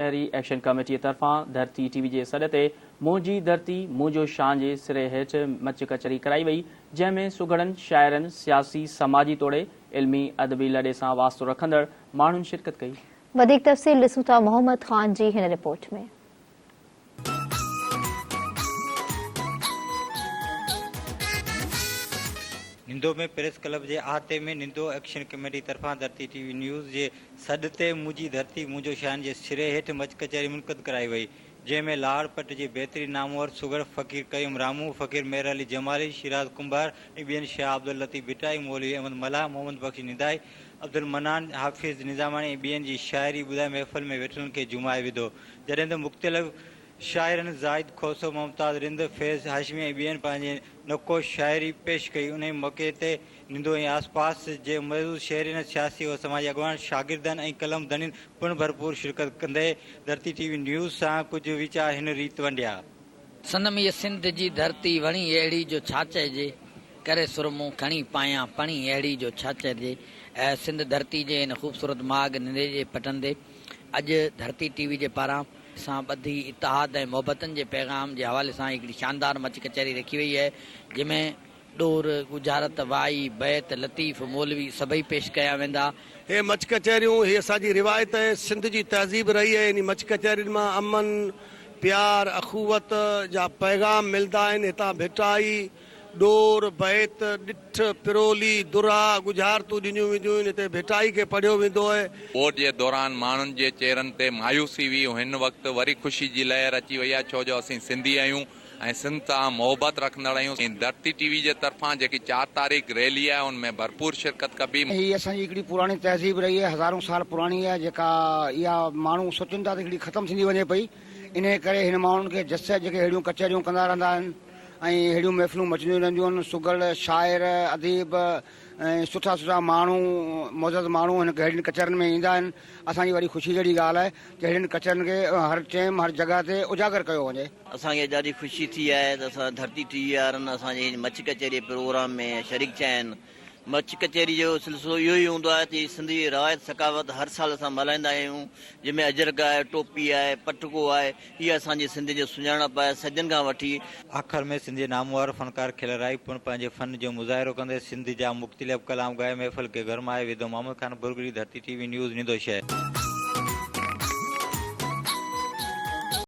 शहरी action committee तरफां धरती टीवी के सॾ ते मुंहिंजी धरती मुंहिंजो शान जे सिरे हेठि मच कचहरी कराई वई, जंहिंमें सुगड़नि शाइरनि सियासी समाजी तोड़े इल्मी अदबी लड़े सां वास्तो रखंदड़ माण्हुनि शिरकत कई। वधीक तफ़सील ॾिसूं था मोहम्मद ख़ान जी हिन रिपोर्ट में। निंदो में प्रेस क्लब के अहाते में निंदो एक्शन कमेटी तरफा धरती टीवी न्यूज़ के सॾ ते मुंहिंजी धरती मुंहिंजो शान के सिरे हेठि मच कचहरी मुनक़द कराई वई, जंहिंमें लाहौरपट के बेहतरीन नामवर सुगर फ़कीर कयूम रामू, फ़कीर मेहर अली जमाली, शिराज कुंभार ऐं ॿियनि शाह अब्दुल लतीफ़ भिटाई, मौलवी अहमद मल्हा, मोहम्मद बख्श निदाई, अब्दुल मनान, हाफ़िज़ निज़ामानी ऐं ॿियनि जी शाइरी ॿुधाए महफ़िल में वेठलनि खे जुमाए विधो, जॾहिं त मुख़्तलिफ़ शाइरनि ज़ाहिद खोसो, मुमताज़ रिंद, फैज़ हाशमी ऐं ॿियनि पंहिंजे नक़ोश शाइरी पेश कई। उन मौक़े ते निंदो ऐं आसपास जे मौजूद शहरियुनि, सियासी और समाजी अॻवान, शागिर्दनि ऐं कलम दनीन पिणु भरपूर शिरकत कंदे धरती टीवी न्यूज़ सां कुझु वीचार हिन रीत वंडिया। सनम ये सिंध जी धरती वणी अहिड़ी जो छा चइजे, करे सुरमूं खणी पायां पणी अहिड़ी जो छा चइजे। सिंध धरती जे इन ख़ूबसूरत माग निंदे जे पटंदे अॼु धरती टीवी जे पारां सां ॿधी इतिहाद ऐं मोहबतनि जे पैगाम जे हवाले सां हिकिड़ी शानदार मच कचहरी रखी वई है, जंहिंमें ॾोर, गुजारत, वाई, बैत, लतीफ़, मौलवी सभई पेश कया वेंदा। हे मच कचहरियूं ही असांजी रिवायत है, सिंध जी तहज़ीब रही है। इन मच कचहरियुनि मां अमन, प्यार, अखुवत जा पैगाम मिलदा आहिनि। हितां भिटाई, डोर, बैत, ॾिठ, पिरोली, दुरा, गुजारतूं ॾिनियूं वेंदियूं आहिनि। हिते भिटाई खे पढ़ियो वेंदो आहे। वोट जे दौरान माण्हुनि जे चेहरनि ते मायूसी हुई, हिन वक़्तु वरी ख़ुशी जी लहर अची वई आहे, छो जो असीं सिंधी आहियूं ऐं सिंध सां मोहबत रखंदड़ आहियूं। धरती टीवी जे तरफ़ां जेकी 4 तारीख़ रैली आहे उनमें भरपूर शिरकत कबी। ही असांजी हिकिड़ी पुरानी तहज़ीब रही है, हज़ारों साल पुरानी है, जेका इहा माण्हू सोचनि था त हिकिड़ी ख़तमु थींदी वञे पई। इन करे हिन माण्हुनि खे जस जेके अहिड़ियूं कचहरियूं कंदा रहंदा आहिनि ऐं अहिड़ियूं महफ़िलूं मचंदियूं रहंदियूं आहिनि। सुगड़ शाइर अदीब ऐं सुठा सुठा माण्हू मौजूद माण्हू हिन अहिड़ियुनि कचहरियुनि में ईंदा आहिनि। असांजी वरी ख़ुशी जहिड़ी ॻाल्हि आहे कि अहिड़ियुनि कचहरियुनि खे हर टाइम हर जॻह ते उजागर कयो वञे। असांखे ॾाढी ख़ुशी थी आहे त असां धरती टीवी वारनि असांजे मच कचहरी प्रोग्राम में शरीक थिया आहिनि। मच कचहरी जो सिलसिलो इहो ई हूंदो आहे कि सिंधी रवायत सकावत हर साल असां मल्हाईंदा आहियूं, जंहिंमें अजरक आहे, टोपी आहे, पटको आहे। हीअ असांजी सिंध जो सुञाणप आहे सजनि खां वठी। आख़िर में सिंधी नामवर फनकार खिलराई पिणु पंहिंजे फन जो मुज़ाहिरो कंदे सिंध जा मुख़्तलिफ़ कलाम ॻाए महफ़िल खे गरमाए विधो। मोहम्मद ख़ान बुरगड़ी, धरती टीवी न्यूज़, निंदो शहर।